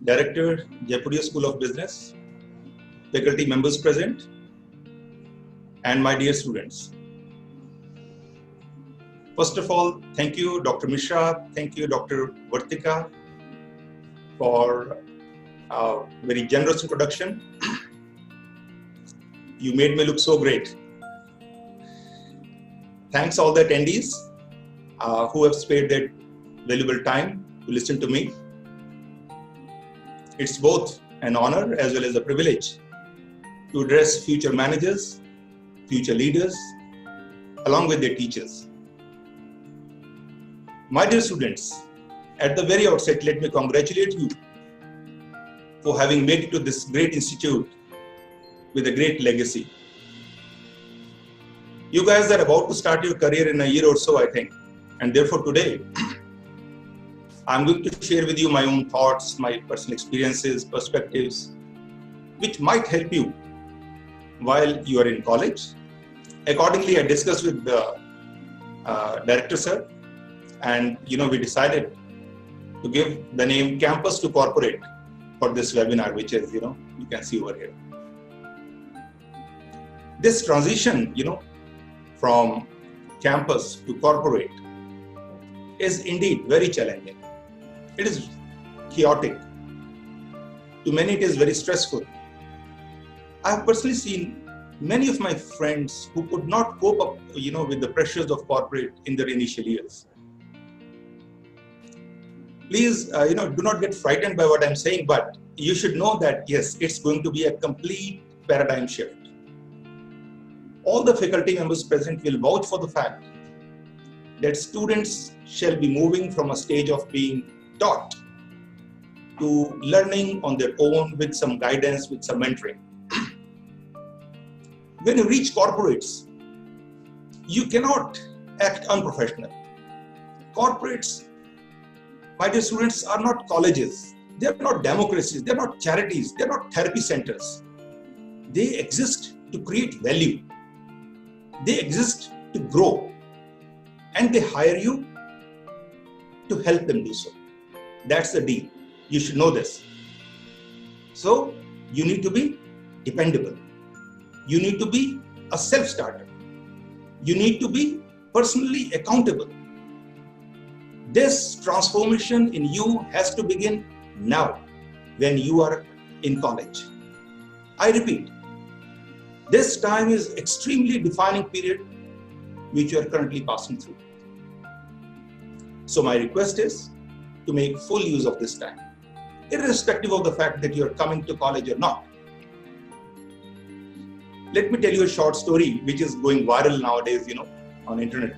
Director, Jaipuria School of Business, faculty members present, and my dear students. First of all, thank you, Dr. Mishra, thank you, Dr. Vartika, for a very generous introduction. You made me look so great. Thanks all the attendees who have spared their valuable time to listen to me. It's both an honor as well as a privilege to address future managers, future leaders, along with their teachers. My dear students, at the very outset, let me congratulate you for having made it to this great institute with a great legacy. You guys are about to start your career in a year or so, I think, and therefore today, I'm going to share with you my own thoughts, my personal experiences, perspectives, which might help you while you are in college. Accordingly, I discussed with the director, sir, and we decided to give the name Campus to Corporate for this webinar, which is, you can see over here. This transition, from campus to corporate is indeed very challenging. It is chaotic. To many, it is very stressful. I have personally seen many of my friends who could not cope up, with the pressures of corporate in their initial years. Please, do not get frightened by what I'm saying, but you should know that, yes, it's going to be a complete paradigm shift. All the faculty members present will vouch for the fact that students shall be moving from a stage of being taught to learning on their own with some guidance, with some mentoring. When you reach corporates, you cannot act unprofessional. Corporates, my dear students, are not colleges. They are not democracies. They are not charities. They are not therapy centers. They exist to create value. They exist to grow. And they hire you to help them do so. That's the deal. You should know this. So, you need to be dependable. You need to be a self-starter. You need to be personally accountable. This transformation in you has to begin now, when you are in college. I repeat, this time is extremely defining period which you are currently passing through. So my request is to make full use of this time, irrespective of the fact that you are coming to college or not. Let me tell you a short story which is going viral nowadays, on internet.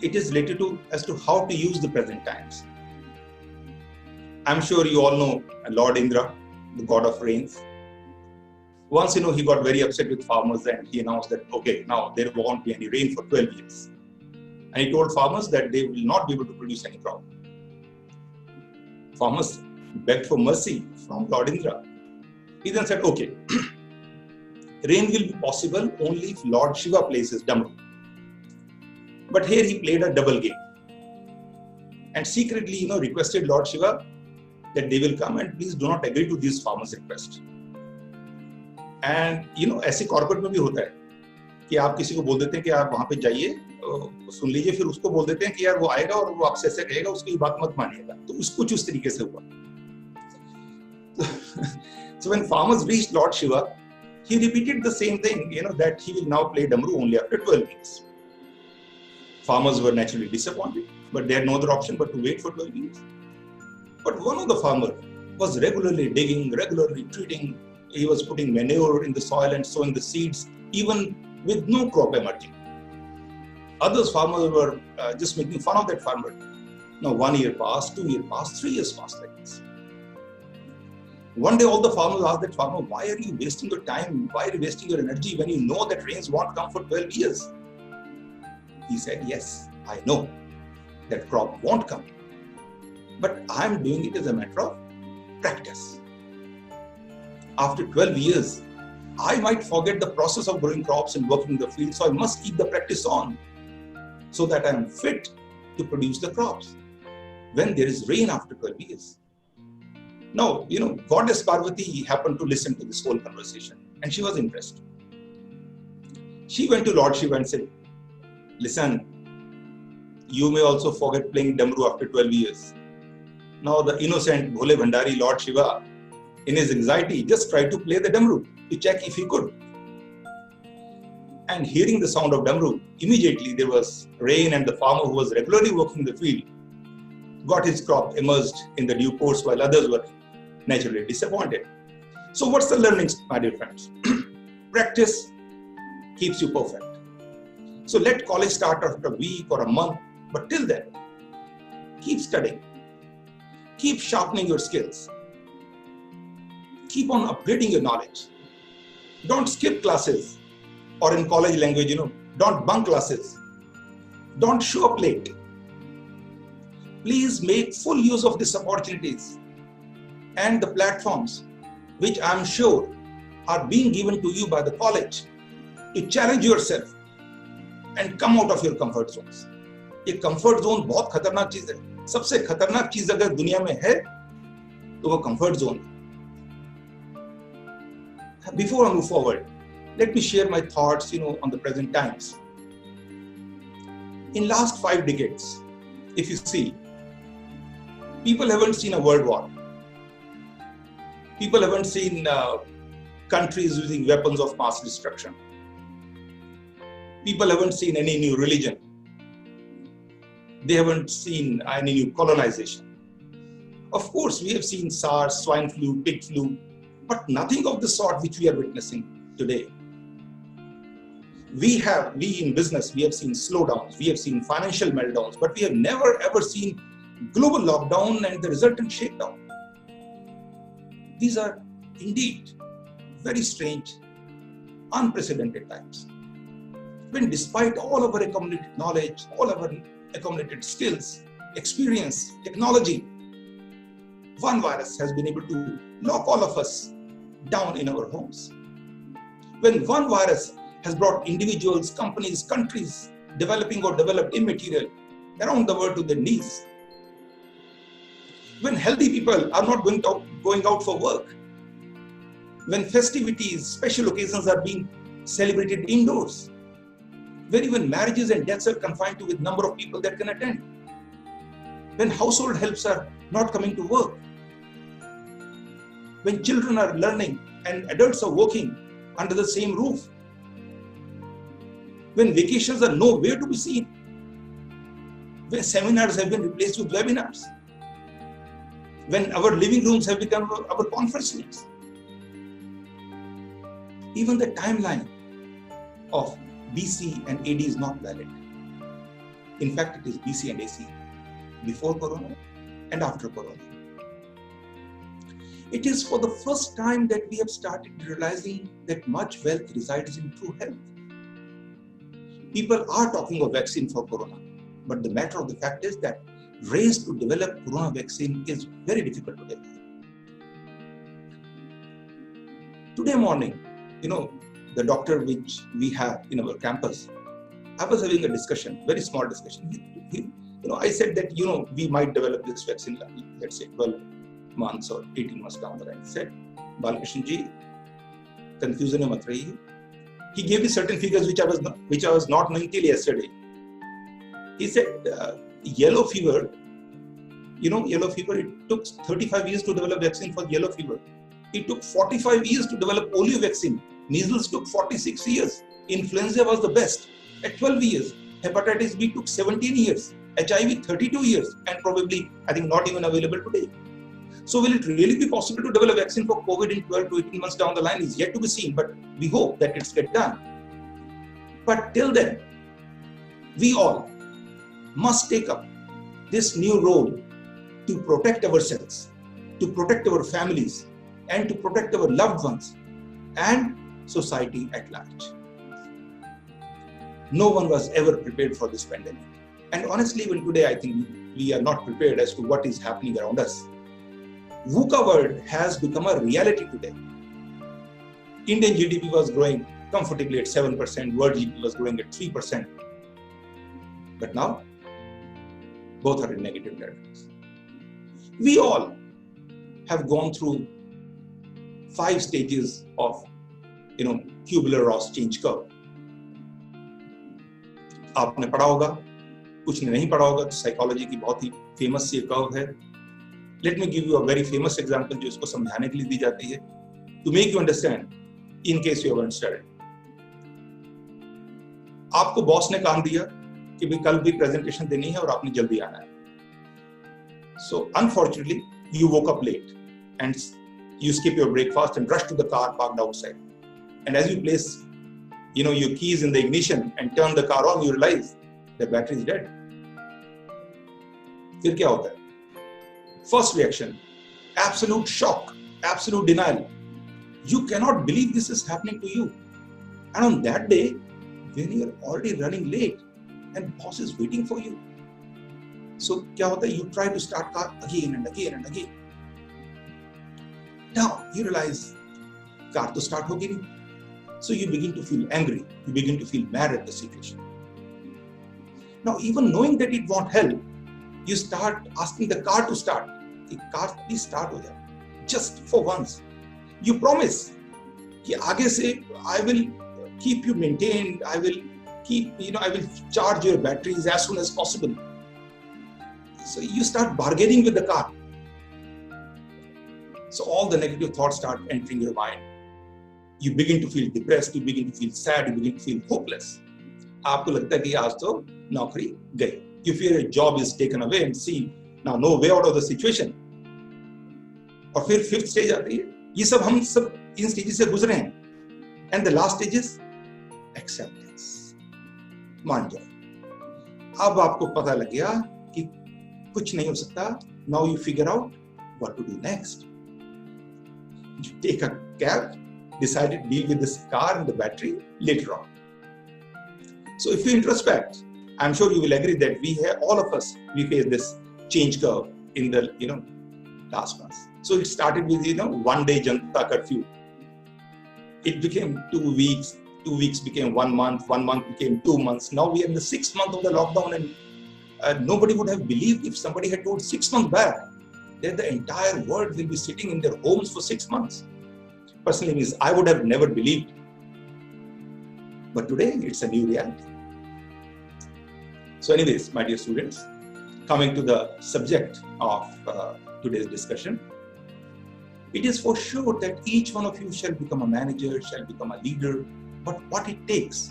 It is related as to how to use the present times. I'm sure you all know Lord Indra, the god of rains. Once, he got very upset with farmers and he announced that, okay, now there won't be any rain for 12 years. And he told farmers that they will not be able to produce any crop. Farmers begged for mercy from Lord Indra. He then said, okay, rain will be possible only if Lord Shiva plays his Damru. But here he played a double game and secretly, requested Lord Shiva that they will come and please do not agree to these farmers' request. And ऐसे corporate में भी होता है कि आप किसी को बोल देते हैं कि आप वहां पे जाइए, सुन लीजिए, फिर उसको बोल देते हैं कि यार वो आएगा और वो आपसे ऐसे कहेगा, उसकी बात मत मानिएगा. तो उसको कुछ तरीके से हुआ. So when farmers reached Lord Shiva, he repeated the same thing, that he will now play Damru only after 12 years. Farmers were naturally disappointed, but they had no other option but to wait for 12 years. But one of the farmers was regularly digging, regularly treating. He was putting manure in the soil and sowing the seeds, even with no crop emerging. Others farmers were just making fun of that farmer. Now 1 year passed, 2 years passed, 3 years passed like this. One day all the farmers asked that farmer, why are you wasting your time? Why are you wasting your energy when you know that rains won't come for 12 years? He said, yes, I know that crop won't come. But I'm doing it as a matter of practice. After 12 years, I might forget the process of growing crops and working in the field, so I must keep the practice on so that I am fit to produce the crops when there is rain after 12 years. Now, Goddess Parvati happened to listen to this whole conversation and she was impressed. She went to Lord Shiva and said, listen, you may also forget playing Damru after 12 years. Now the innocent Bhole Bhandari Lord Shiva, in his anxiety, just tried to play the Damru to check if he could. And hearing the sound of Damru, immediately there was rain and the farmer who was regularly working the field got his crop emerged in the due course while others were naturally disappointed. So what's the learning, my dear friends? Practice keeps you perfect. So let college start after a week or a month, but till then, keep studying. Keep sharpening your skills. Keep on upgrading your knowledge. Don't skip classes, or in college language, don't bunk classes. Don't show up late. Please make full use of these opportunities and the platforms which I am sure are being given to you by the college to challenge yourself and come out of your comfort zones. ये comfort zone बहुत खतरनाक चीज है. सबसे खतरनाक चीज अगर दुनिया में है तो वो comfort zone. Before I move forward, let me share my thoughts, on the present times. In last 5 decades, if you see, people haven't seen a world war. People haven't seen countries using weapons of mass destruction. People haven't seen any new religion. They haven't seen any new colonization. Of course, we have seen SARS, swine flu, pig flu, but nothing of the sort which we are witnessing today. We in business, we have seen slowdowns, we have seen financial meltdowns, but we have never ever seen global lockdown and the resultant shakedown. These are indeed very strange, unprecedented times. When despite all of our accumulated knowledge, all of our accumulated skills, experience, technology, one virus has been able to lock all of us down in our homes. When one virus has brought individuals, companies, countries, developing or developed immaterial around the world to their knees. When healthy people are not going out for work. When festivities, special occasions are being celebrated indoors. When even marriages and deaths are confined to with number of people that can attend. When household helps are not coming to work. When children are learning and adults are working under the same roof. When vacations are nowhere to be seen. When seminars have been replaced with webinars. When our living rooms have become our conference rooms. Even the timeline of BC and AD is not valid. In fact, it is BC and AC, before Corona and after Corona. It is for the first time that we have started realizing that much wealth resides in true health. People are talking of vaccine for Corona, but the matter of the fact is that race to develop Corona vaccine is very difficult today. Today morning, the doctor which we have in our campus, I was having a discussion, very small discussion. I said that, we might develop this vaccine, let's say 12 months or 18 months down the line. He said, Balkrishan ji, confusion mein mat rahiye. He gave me certain figures which I was not knowing till yesterday. He said, yellow fever, yellow fever, it took 35 years to develop vaccine for yellow fever. It took 45 years to develop polio vaccine. Measles took 46 years. Influenza was the best at 12 years. Hepatitis B took 17 years. HIV 32 years. And probably, I think, not even available today. So will it really be possible to develop vaccine for COVID in 12 to 18 months down the line is yet to be seen. But we hope that it's get done. But till then, we all must take up this new role to protect ourselves, to protect our families, and to protect our loved ones and society at large. No one was ever prepared for this pandemic. And honestly, even today, I think we are not prepared as to what is happening around us. VUCA world has become a reality today. Indian GDP was growing comfortably at 7%, world GDP was growing at 3%. But now, both are in negative territories. We all have gone through 5 stages of, Kubler-Ross change curve. आपने पढ़ा होगा, कुछ ने नहीं पढ़ा होगा, तो psychology की बहुत ही फेमस ये कर्व है. Let me give you a very famous example जो इसको समझाने के लिए दी जाती है, to make you understand, in case you haven't studied. आपको बॉस ने काम दिया कि भाई कल भी प्रेजेंटेशन देनी है और आपने जल्दी आना है. So unfortunately, you woke up late and you skip your breakfast and rush to the car parked outside. And as you place, your keys in the ignition and turn the car on, you realize the battery is dead. फिर क्या होता है? First reaction, absolute shock, absolute denial. You cannot believe this is happening to you. And on that day, when you are already running late and boss is waiting for you. So क्या होता है? You try to start car again and again and again. Now you realize car to start होगी नहीं. So you begin to feel angry. You begin to feel mad at the situation. Now even knowing that it won't help, you start asking the car to start. The car please start हो जाए. Just for once. You promise कि आगे से I will keep you maintained. I will charge your batteries as soon as possible. So you start bargaining with the car. So all the negative thoughts start entering your mind. You begin to feel depressed, you begin to feel sad, you begin to feel hopeless. आपको लगता है कि आज तो नौकरी गई. You fear a job is taken away and see now no way out of the situation. और फिर 5th stage आती है. ये सब हम सब इन स्टेजेस से गुजरे हैं. And the last stage is acceptance. मान जाओ. अब आपको पता लग गया कि कुछ नहीं हो सकता. Now you figure out what to do next. You take a cab, decide to deal with this car and the battery later on. So if you introspect, I'm sure you will agree that all of us, we face this change curve in the, last months. So it started with, 1 day Janata curfew. It became 2 weeks, 2 weeks became 1 month, 1 month became 2 months. Now we are in the 6th month of the lockdown, and nobody would have believed if somebody had told 6 months back that the entire world will be sitting in their homes for 6 months. Personally, means I would have never believed. But today, it's a new reality. So anyways, my dear students, coming to the subject of today's discussion, it is for sure that each one of you shall become a manager, shall become a leader, but what it takes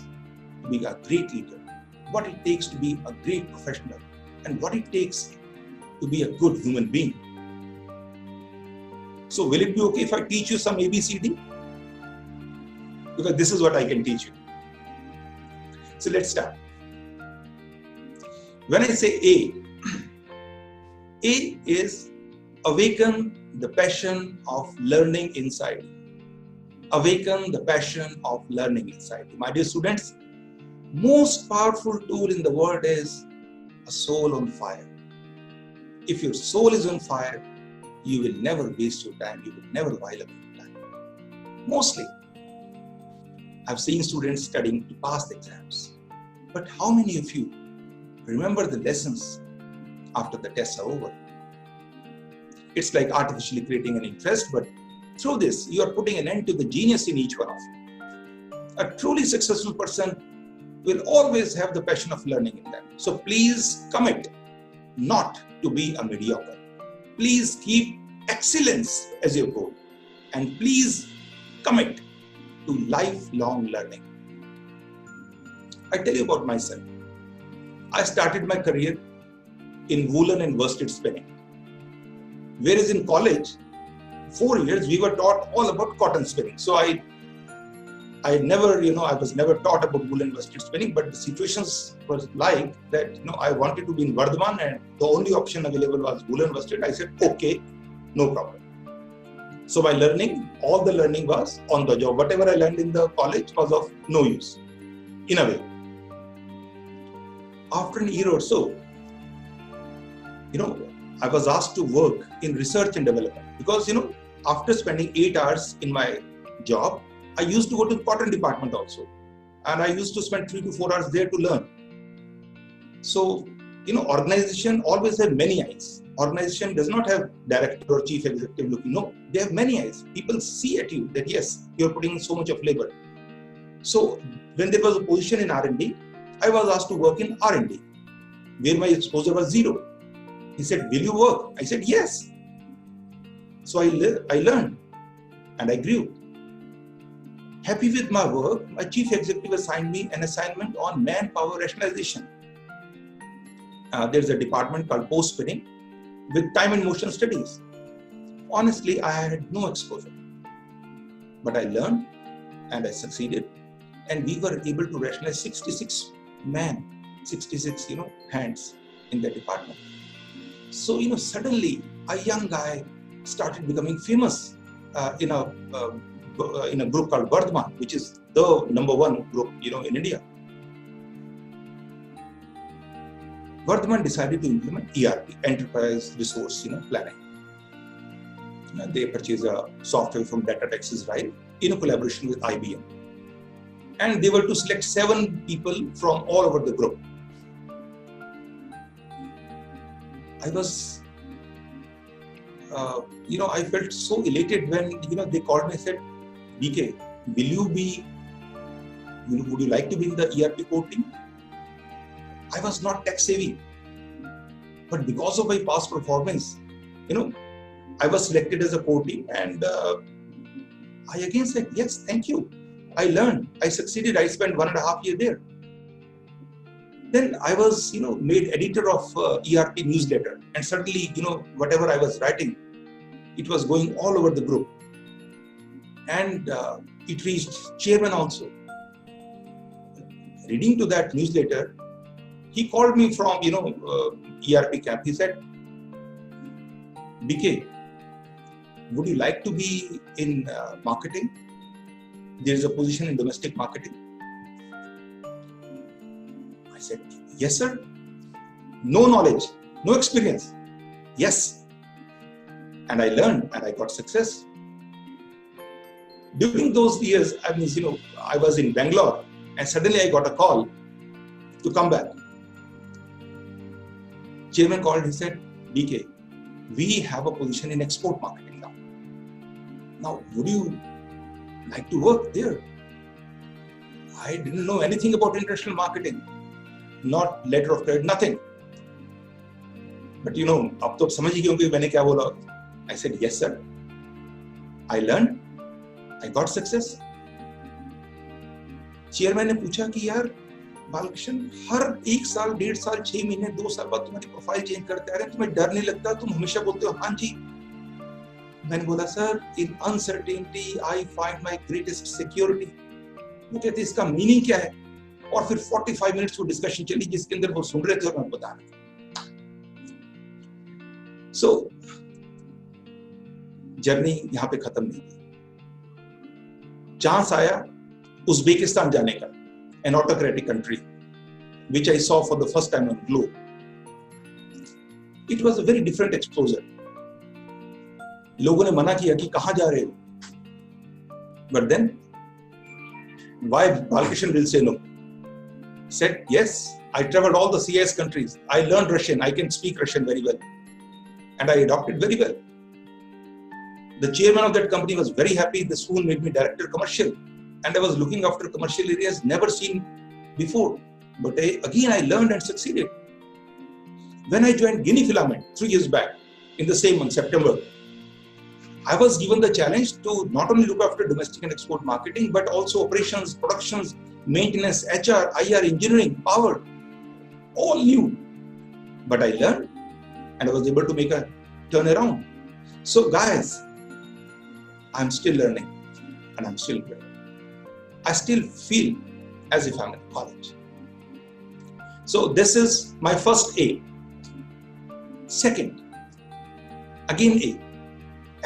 to be a great leader, what it takes to be a great professional, and what it takes to be a good human being. So will it be okay if I teach you some ABCD? Because this is what I can teach you. So let's start. When I say A is awaken the passion of learning inside you. Awaken the passion of learning inside you. My dear students, most powerful tool in the world is a soul on fire. If your soul is on fire, you will never waste your time. You will never while away your time. Mostly, I've seen students studying to pass the exams. But how many of you remember the lessons after the tests are over? It's like artificially creating an interest, but through this, you are putting an end to the genius in each one of you. A truly successful person will always have the passion of learning in them. So please commit not to be a mediocre. Please keep excellence as your goal. And please commit to lifelong learning. I tell you about myself. I started my career in woolen and worsted spinning. Whereas in college, 4 years, we were taught all about cotton spinning. So I was never taught about wool and worsted spinning, but the situations were like that, I wanted to be in Vardhaman and the only option available was wool and worsted. I said, okay, no problem. So my learning, all the learning was on the job. Whatever I learned in the college was of no use, in a way. After a year or so, I was asked to work in research and development because, after spending 8 hours in my job, I used to go to the cotton department also. And I used to spend 3 to 4 hours there to learn. So, organization always had many eyes. organization does not have director or chief executive looking. No, they have many eyes. People see at you that yes, you're putting in so much of labor. So when there was a position in R&D, I was asked to work in R&D, where my exposure was zero. He said, will you work? I said, yes. So I learned and I grew. Happy with my work, my chief executive assigned me an assignment on manpower rationalization. There's a department called post-spinning with time and motion studies. Honestly, I had no exposure, but I learned and I succeeded. And we were able to rationalize 66 hands in the department. So, suddenly a young guy started becoming famous in a group called Vardhaman, which is the #1 group, in India. Vardhaman decided to implement ERP, Enterprise Resource Planning. They purchased a software from Datatech Israel in a collaboration with IBM. And they were to select 7 people from all over the group. I was, I felt so elated when, they called me and said, BK, would you like to be in the ERP core team? I was not tech savvy, but because of my past performance, I was selected as a core team, and I again said, yes, thank you. I learned, I succeeded, I spent 1.5 years there. Then I was, made editor of ERP newsletter, and suddenly, whatever I was writing, it was going all over the group. And it reached chairman also. Reading to that newsletter, he called me from, ERP camp. He said, BK, would you like to be in marketing? There is a position in domestic marketing. I said, yes, sir. No knowledge, no experience. Yes. And I learned and I got success. During those years, I was in Bangalore and suddenly I got a call to come back. Chairman called, he said, BK, we have a position in export marketing now. Now, would you like to work there? I didn't know anything about international marketing, not letter of credit, nothing. But अब तो समझ ही गए होंगे मैंने क्या बोला. I said, yes, sir. I learned. I got success. Chairman ने पूछा कि यार बालकृष्ण, हर 1 साल, 1.5 साल, 6 महीने, 2 साल बाद तुम्हारी प्रोफाइल चेंज करते आ रहे हैं, तुम्हें डर नहीं लगता? तुम हमेशा बोलते हो हाँ जी. मैंने बोला, sir, in uncertainty I find my greatest security. वो कहते इसका मीनिंग क्या है? और फिर 45 मिनट्स वो डिस्कशन चली जिसके अंदर वो सुन रहे थे और मैं बता रहा था. सो जर्नी यहाँ पे खत्म नहीं हुई. चांस आया उज्बेकिस्तान जाने का, an autocratic country, which I saw for the first time on globe. It was a very different exposure. लोगों ने मना किया कि कहाँ जा रहे हो? But then, why Balkrishan will say no? Said yes. I traveled all the CIS countries. I learned Russian. I can speak Russian very well, and I adopted very well. The chairman of that company was very happy. They soon made me director commercial, and I was looking after commercial areas never seen before. But again, I learned and succeeded. When I joined Guinea Filament 3 years back, in the same month, September, I was given the challenge to not only look after domestic and export marketing, but also operations, productions, maintenance, HR, IR, engineering, power, all new. But I learned and I was able to make a turnaround. So guys, I'm still learning and I'm still growing. I still feel as if I'm in college. So this is my first A. Second, again A,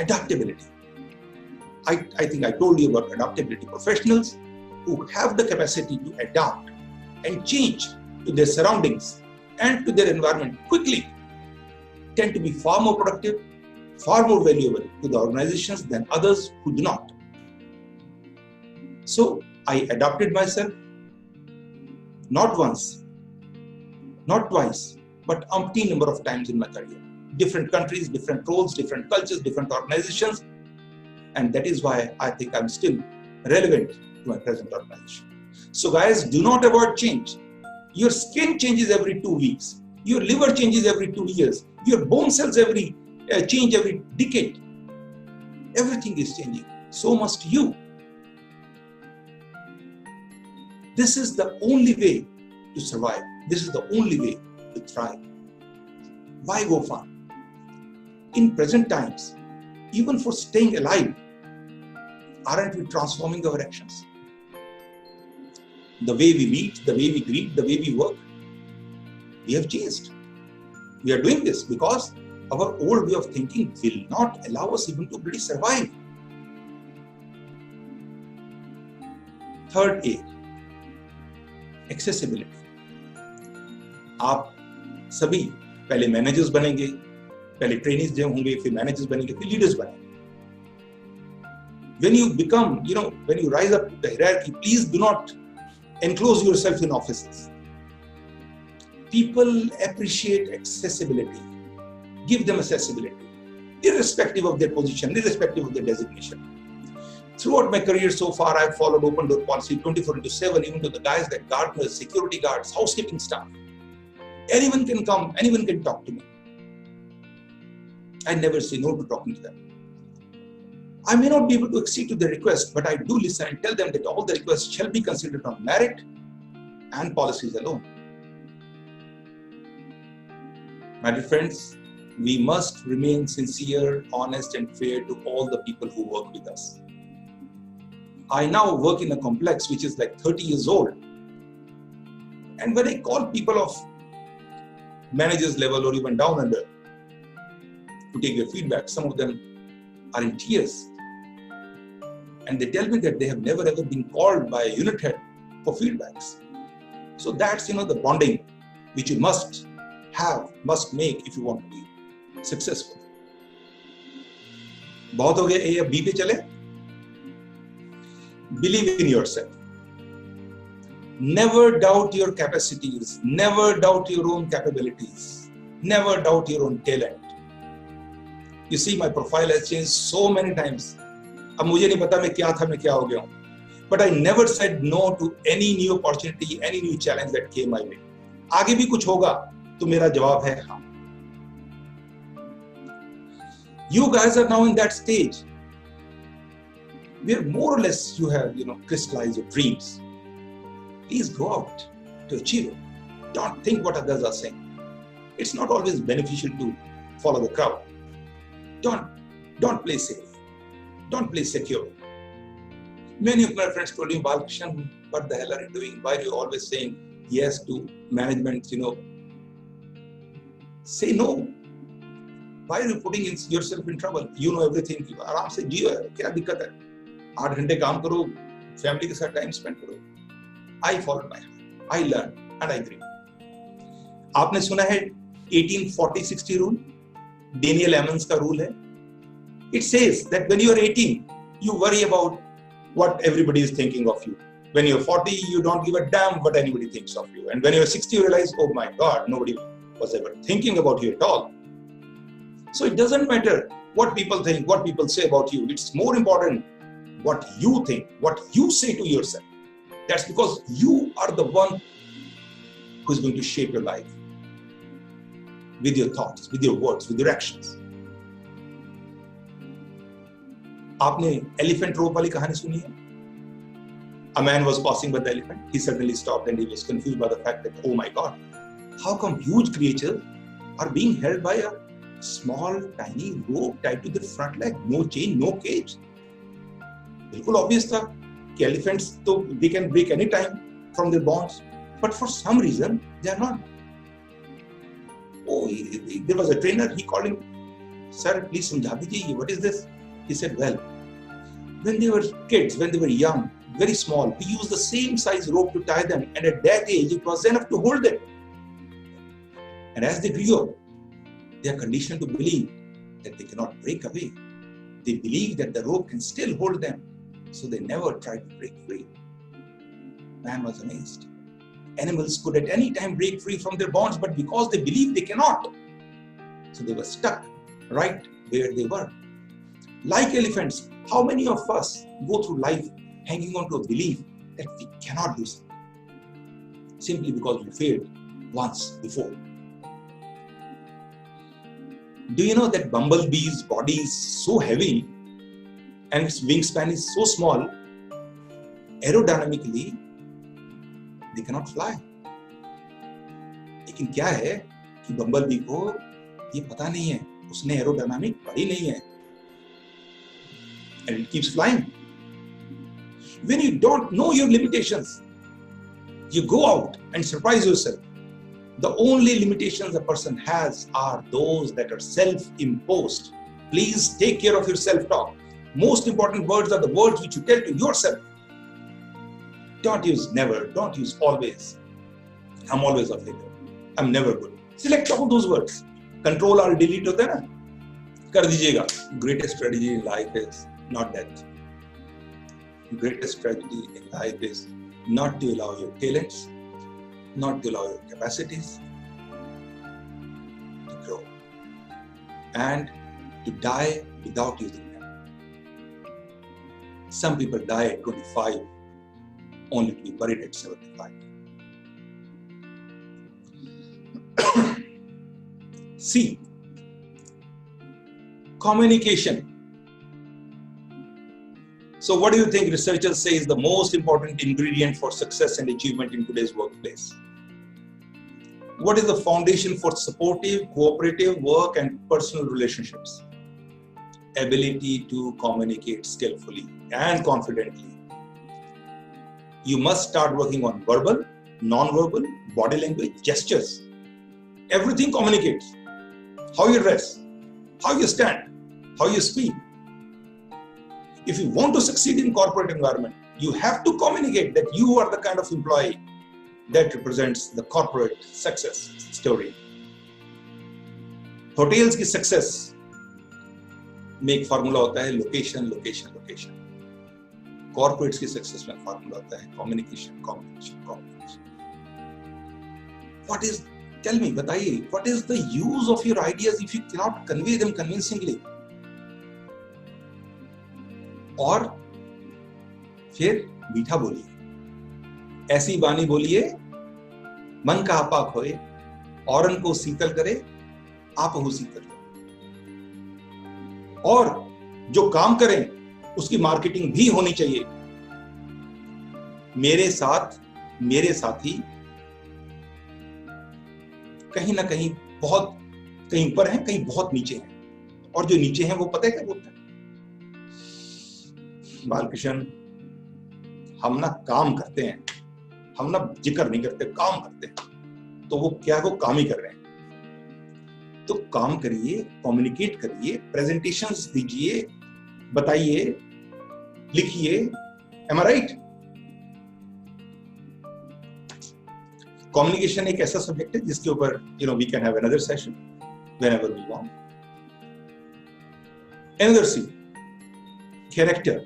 adaptability. I think I told you about adaptability. Professionals who have the capacity to adapt and change to their surroundings and to their environment quickly tend to be far more productive, far more valuable to the organizations than others who do not. So I adapted myself not once, not twice, but umpteen number of times in my career. different countries, different roles, different cultures, different organizations. And that is why I think I'm still relevant to my present organization. So guys, do not avoid change. Your skin changes every 2 weeks. Your liver changes every 2 years. Your bone cells change every decade. Everything is changing. So must you. This is the only way to survive. This is the only way to thrive. Why go far? In present times, even for staying alive, aren't we transforming our actions? The way we meet, the way we greet, the way we work, we have changed. We are doing this because our old way of thinking will not allow us even to really survive. Third A, accessibility. आप सभी पहले managers बनेंगे, पहले trainees होंगे, फिर managers बनेंगे, फिर leaders बनेंगे. When you become, when you rise up the hierarchy, please do not enclose yourself in offices. People appreciate accessibility. Give them accessibility, irrespective of their position, irrespective of their designation. Throughout my career so far, I've followed open door policy 24/7, even to the guys like gardeners, security guards, housekeeping staff. Anyone can come, anyone can talk to me. I never say no to talking to them. I may not be able to accede to their request, but I do listen and tell them that all the requests shall be considered on merit and policies alone. My dear friends, we must remain sincere, honest, and fair to all the people who work with us. I now work in a complex which is like 30 years old. And when I call people of managers level or even down under to take their feedback, some of them are in tears. And they tell me that they have never ever been called by a unit head for feedbacks. So that's, the bonding which you must make if you want to be successful. बहुत हो गया A या B पे चले. Believe in yourself. Never doubt your capacities. Never doubt your own capabilities. Never doubt your own talent. You see, my profile has changed so many times. अब मुझे नहीं पता मैं क्या था, मैं क्या हो गया हूँ. But I never said no to any new opportunity, any new challenge that came my way. आगे भी कुछ होगा तो मेरा जवाब है हाँ. You guys are now in that stage where more or less you have, crystallized your dreams. Please go out to achieve it. Don't think what others are saying. It's not always beneficial to follow the crowd. Don't play safe. Don't play secure. Many of my friends told me, Balkrishan, what the hell are you doing? Why are you always saying yes to management? Say no. Why are you putting yourself in trouble? You know everything. आराम से जियो, क्या दिक्कत है? 8 घंटे काम करो, family के साथ टाइम स्पेंड करो. I followed my heart. I learned and I grew. आपने सुना है 18-40-60 rule? Daniel Emmons का rule है. It says that when you are 18, you worry about what everybody is thinking of you. When you're 40, you don't give a damn what anybody thinks of you. And when you're 60, you realize, oh my God, nobody was ever thinking about you at all. So it doesn't matter what people think, what people say about you. It's more important what you think, what you say to yourself. That's because you are the one who's going to shape your life with your thoughts, with your words, with your actions. आपने elephant rope वाली कहानी सुनी है? A man was passing by the elephant. He suddenly stopped and he was confused by the fact that, oh my God, how come huge creatures are being held by a small, tiny rope tied to their front leg? No chain, no cage. बिल्कुल obvious था कि elephants तो they can break any time from their bonds, but for some reason they are not. Oh, there was a trainer. He called him, sir, please समझा दीजिए, what is this? He said, well, when they were kids, when they were young, very small, we used the same size rope to tie them, and at that age, it was enough to hold them. And as they grew up, they are conditioned to believe that they cannot break away. They believe that the rope can still hold them, so they never try to break free. Man was amazed. Animals could at any time break free from their bonds, but because they believe they cannot, So they were stuck right where they were. Like elephants, how many of us go through life hanging on to a belief that we cannot do something simply because we failed once before? Do you know that bumblebee's body is so heavy and its wingspan is so small, aerodynamically they cannot fly? लेकिन क्या है कि bumblebee को ये पता नहीं है, उसने एरोडायनामिक पढ़ी नहीं है, and it keeps flying. When you don't know your limitations, you go out and surprise yourself. The only limitations a person has are those that are self-imposed. Please take care of your self-talk. Most important words are the words which you tell to yourself. Don't use never, don't use always. I'm always a failure. I'm never good. Select all those words. Control or delete होता है ना, कर दीजिएगा. Greatest strategy in life is not that. Greatest strategy in life is not to allow your talents, not to allow your capacities to grow and to die without using them. Some people die at 25 only to be buried at 75. C. Communication. So what do you think researchers say is the most important ingredient for success and achievement in today's workplace? What is the foundation for supportive, cooperative work and personal relationships? Ability to communicate skillfully and confidently. You must start working on verbal, non-verbal, body language, gestures. Everything communicates. How you dress, how you stand, how you speak. If you want to succeed in corporate environment, you have to communicate that you are the kind of employee that represents the corporate success story. Hotels की success में एक formula होता है location, location, location. Corporates की success में formula होता है communication, communication, communication. What is, tell me, बताइए, what is the use of your ideas if you cannot convey them convincingly? और फिर मीठा बोलिए, ऐसी वाणी बोलिए, मन का आपा खोए, औरन को शीतल करे, आप हो शीतल करे। और जो काम करें उसकी मार्केटिंग भी होनी चाहिए। मेरे साथ मेरे साथी कहीं ना कहीं बहुत, कहीं ऊपर हैं, कहीं बहुत नीचे हैं, और जो नीचे हैं वो पता है क्या बोलते हैं? बालकृष्ण, हम ना काम करते हैं, हम ना जिक्र नहीं करते, काम करते हैं। तो वो क्या है, वो काम ही कर रहे हैं। तो काम करिए, कम्युनिकेट करिए, प्रेजेंटेशंस दीजिए, बताइए, लिखिए। एम आई राइट? कम्युनिकेशन एक ऐसा सब्जेक्ट है जिसके ऊपर we can have another session whenever we want. Another C, character,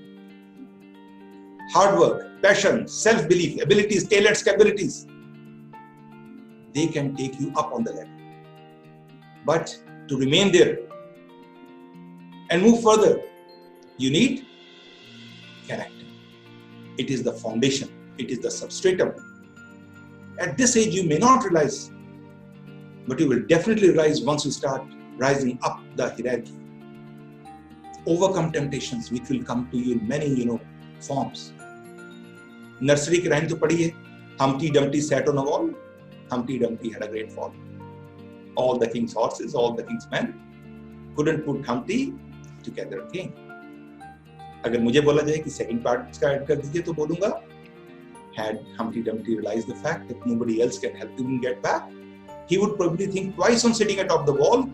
hard work, passion, self-belief, abilities, talents, capabilities. They can take you up on the ladder. But to remain there and move further, you need character. It is the foundation. It is the substratum. At this age, you may not realize, but you will definitely realize once you start rising up the hierarchy. Overcome temptations, which will come to you in many, forms. Nursery की rhyme तो पढ़ी है. Humpty Dumpty sat on a wall. Humpty Dumpty had a great fall. All the king's horses, all the king's men couldn't put Humpty together again. अगर मुझे बोला जाए कि second part इसका ऐड कर दीजिए, तो बोलूँगा, had Humpty Dumpty realized the fact that nobody else can help him get back, he would probably think twice on sitting atop the wall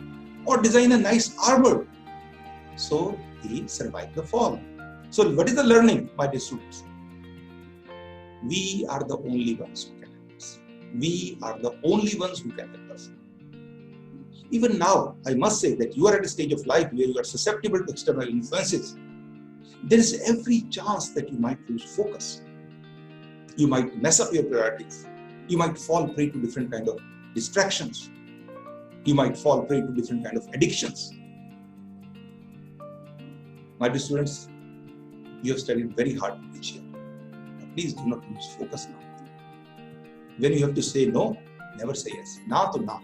or design a nice arbor. So he survived the fall. So what is the learning, my dear students? We are the only ones who can help us. We are the only ones who can help us. Even now, I must say that you are at a stage of life where you are susceptible to external influences. There is every chance that you might lose focus. You might mess up your priorities. You might fall prey to different kind of distractions. You might fall prey to different kind of addictions. My dear students, you have studied very hard this year. Please do not lose focus now. When you have to say no, never say yes. ना तो ना.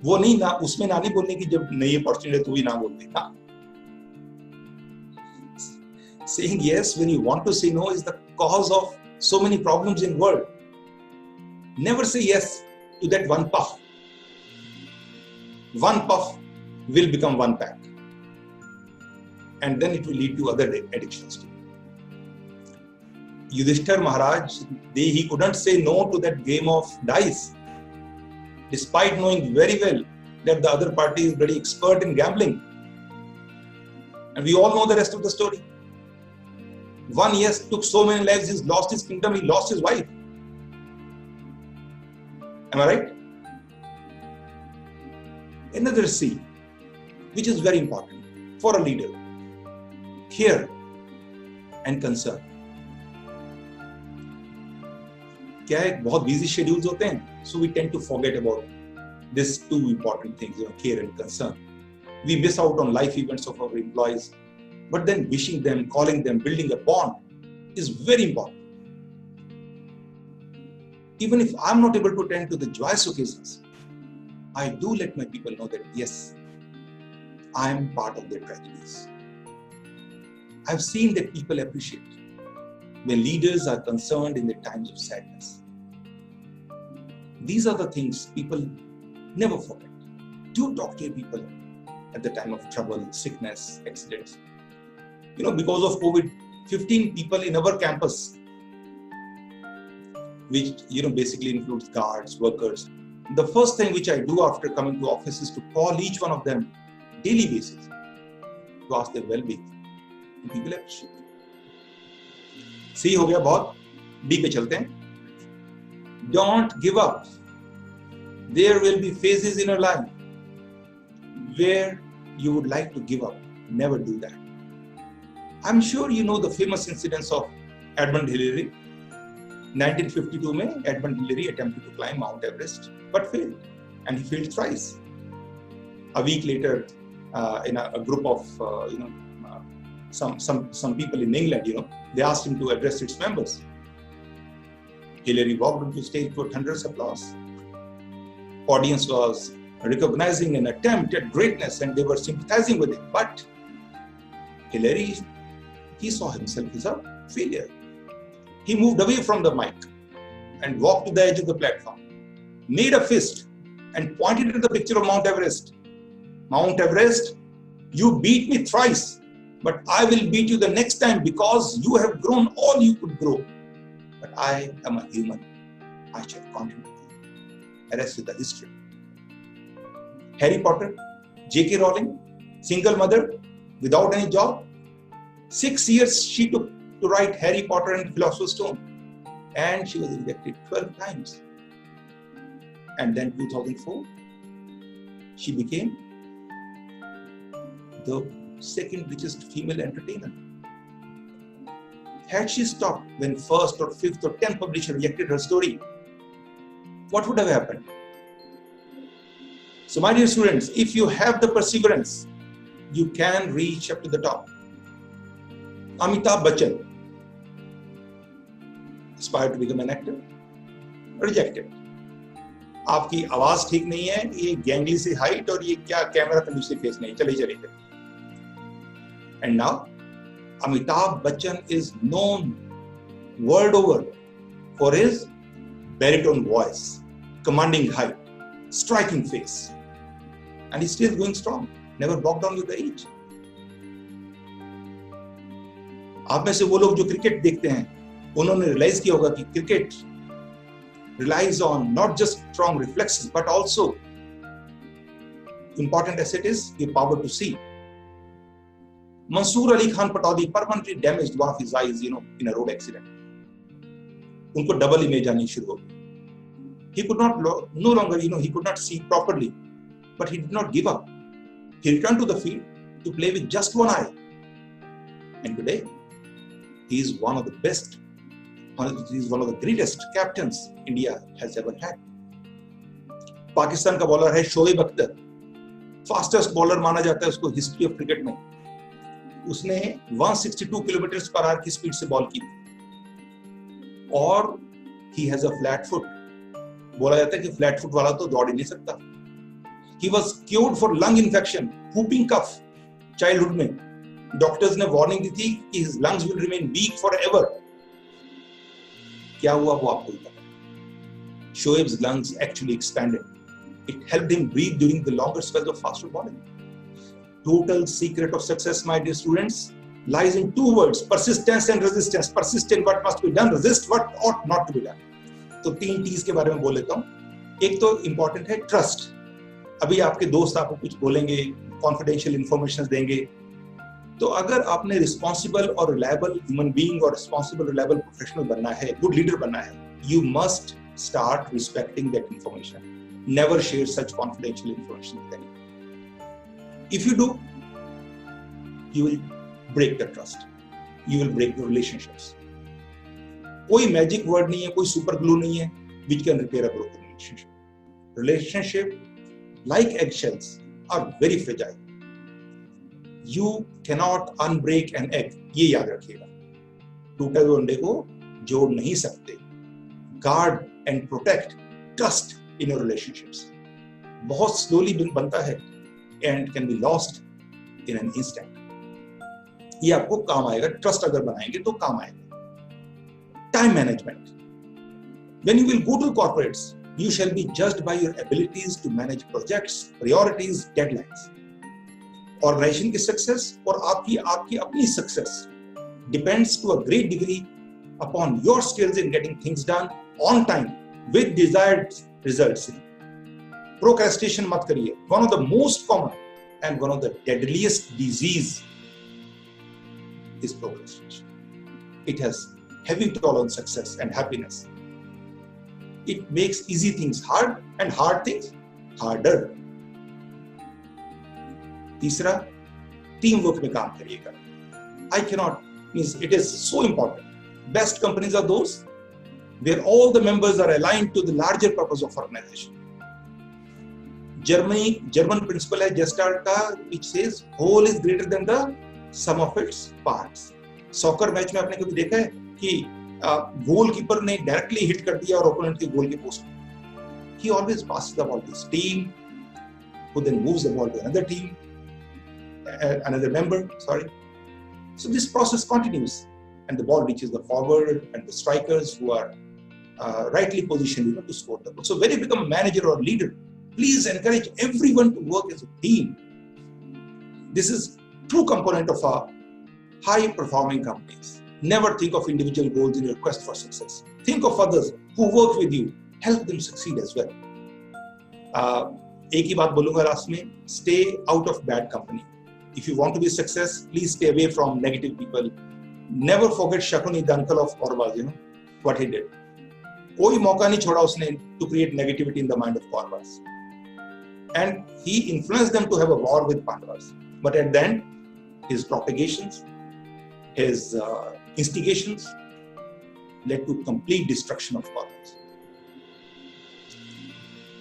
वो नहीं ना, उसमें ना नहीं बोलने की जब नई अपॉर्चुनिटी है तो भी ना बोल दे ना. Saying yes when you want to say no is the cause of so many problems in world. Never say yes to that one puff. One puff will become one pack. And then it will lead to other addictions too. Yudhishthir Maharaj, he couldn't say no to that game of dice, despite knowing very well that the other party is very expert in gambling. And we all know the rest of the story. One yes took so many lives, he lost his kingdom, he lost his wife. Am I right? Another C, which is very important for a leader: care and concern. क्या है, बहुत busy schedules होते हैं, so we tend to forget about these two important things, care and concern. We miss out on life events of our employees, but then wishing them, calling them, building a bond is very important. Even if I'm not able to attend to the joyous occasions, I do let my people know that yes, I am part of their tragedies. I've seen that people appreciate when leaders are concerned in the times of sadness. These are the things people never forget. Do talk to your people at the time of trouble, sickness, accidents. Because of COVID, 15 people in our campus, which basically includes guards, workers. The first thing which I do after coming to office is to call each one of them daily basis to ask their well-being. And people appreciate. C हो गया बहुत, D पे चलते हैं. Don't give up. There will be phases in your life where you would like to give up. Never do that. I'm sure you know the famous incidents of Edmund Hillary. 1952 में Edmund Hillary attempted to climb Mount Everest but failed, and he failed thrice. A week later, in a group of some people in England, they asked him to address its members. Hillary walked onto stage with thunderous applause. Audience was recognizing an attempt at greatness and they were sympathizing with him. But Hillary, he saw himself as a failure. He moved away from the mic and walked to the edge of the platform, made a fist and pointed at the picture of Mount Everest. Mount Everest, you beat me thrice, but I will beat you the next time because you have grown all you could grow. But I am a human. I shall continue. The rest is the history. Harry Potter, J.K. Rowling, single mother, without any job. 6 years she took to write Harry Potter and Philosopher's Stone. And she was rejected 12 times. And then 2004, she became the second richest female entertainer. Had she stopped when first or fifth or 10th publisher rejected her story, what would have happened? So my dear students, if you have the perseverance, you can reach up to the top. Amitabh Bachchan aspired to become an actor, rejected. आपकी आवाज ठीक नहीं है, ये गैंगली सी height और ये क्या camera तंदुरुस्ती फेस नहीं, चले चले. And now Amitabh Bachchan is known world over for his baritone voice, commanding height, striking face, and he's still going strong, never bogged down with the age. आप में से वो लोग जो क्रिकेट देखते हैं, उन्होंने रियलाइज किया होगा कि cricket relies on not just strong reflexes but also important asset is the power to see. Mansoor Ali Khan Pataudi permanently damaged one of his eyes, in a road accident. उनको double image आनी शुरू हो गई. He could not no longer, he could not see properly, but he did not give up. He returned to the field to play with just one eye, and today he is one of the best. He is one of the greatest captains India has ever had. Pakistan का bowler है Shoaib Akhtar, fastest bowler माना जाता है उसको history of cricket में। उसने 162 kilometre per hour की speed से बॉल की और he has a flat foot. बोला जाता है कि फ्लैट फुट वाला तो दौड़ ही नहीं सकता। He was cured for lung infection, whooping cough, childhood में। डॉक्टर्स ने वार्निंग दी थी कि his lungs will remain weak forever। क्या हुआ वो आपको पता है। Shoaib's lungs actually expanded. It helped him breathe during the longer spells of faster bowling. Total secret of success, my dear students, lies in two words: persistence and resistance. Persist in what must be done, resist what ought not to be done. तो 3 T's के बारे में बोल लेता हूँ। एक तो important है ट्रस्ट। अभी आपके दोस्त आपको कुछ बोलेंगे, कॉन्फिडेंशियल इंफॉर्मेशन देंगे, तो अगर आपने रिस्पॉन्सिबल और रिलायबल ह्यूमन बीइंग और रिस्पॉन्सिबल रिलायबल प्रोफेशनल बनना है, गुड लीडर बनना है, you must start respecting that information. Never share such confidential information with anyone. If you do, you will break the trust, you will break the relationships. कोई magic word नहीं है, कोई super glue नहीं है which can repair a broken relationship. Relationship, like eggshells, are very fragile. You cannot unbreak an egg. ये याद रखिएगा, टूटे हुए अंडे को जोड़ नहीं सकते। Guard and protect trust in your relationships. बहुत slowly बनता है and can be lost in an instant. ये आपको काम आएगा, ट्रस्ट अगर बनाएंगे तो काम आएगा। Time management. When you will go to corporates, you shall be judged by your abilities to manage projects, priorities, deadlines. Organization की success और आपकी अपनी success depends to a great degree upon your skills in getting things done on time with desired results. Procrastination मत करिए. One of the most common and one of the deadliest disease is procrastination. It has heavy toll on success and happiness. It makes easy things hard and hard things harder. तीसरा, team work में काम करिएगा। I cannot, means it is so important. Best companies are those where all the members are aligned to the larger purpose of organization. German principle है Gestalt का, which says whole is greater than the sum of its parts. Soccer match में आपने कभी देखा है कि goalkeeper ने directly hit कर दिया और ओपोनेंट के गोल के पोस्ट में? He always passes the ball to his team, who then moves the ball to another team, another member. Sorry. So this process continues, and the ball reaches the forward and the strikers who are rightly positioned, to score the goal. So when you become a manager or leader, please encourage everyone to work as a team. This is true component of a high-performing companies. Never think of individual goals in your quest for success. Think of others who work with you. Help them succeed as well. एक ही बात बोलूंगा last में, stay out of bad company. If you want to be a success, please stay away from negative people. Never forget Shakuni, the uncle of Kauravas, what he did. कोई मौका नहीं छोड़ा उसने to create negativity in the mind of Kauravas. And he influenced them to have a war with Pandavas. But at the end, his propagations, his instigations led to complete destruction of Kauravas.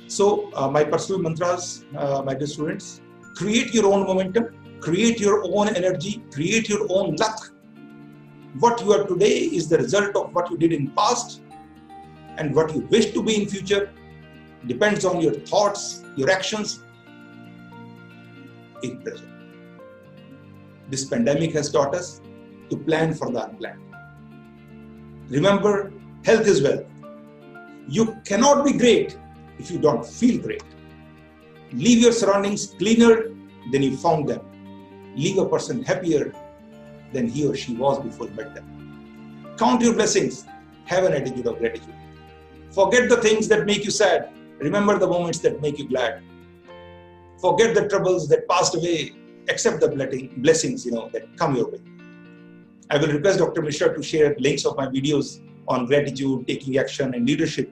So my personal mantras, my dear students, create your own momentum, create your own energy, create your own luck. What you are today is the result of what you did in past, and what you wish to be in future depends on your thoughts, your actions in present. This pandemic has taught us to plan for the unplanned. Remember, health is wealth. You cannot be great if you don't feel great. Leave your surroundings cleaner than you found them. Leave a person happier than he or she was before you met them. Count your blessings. Have an attitude of gratitude. Forget the things that make you sad. Remember the moments that make you glad. Forget the troubles that passed away. Accept the blessings, that come your way. I will request Dr. Mishra to share links of my videos on gratitude, taking action, and leadership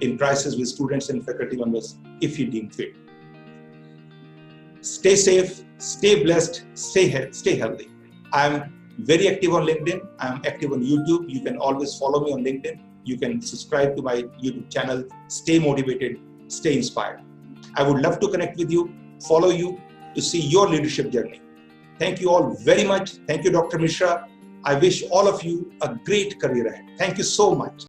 in crisis with students and faculty members if you deem fit. Stay safe, stay blessed, stay healthy. I am very active on LinkedIn. I am active on YouTube. You can always follow me on LinkedIn. You can subscribe to my YouTube channel. Stay motivated, stay inspired. I would love to connect with you, follow you to see your leadership journey. Thank you all very much. Thank you, Dr. Mishra. I wish all of you a great career ahead. Thank you so much.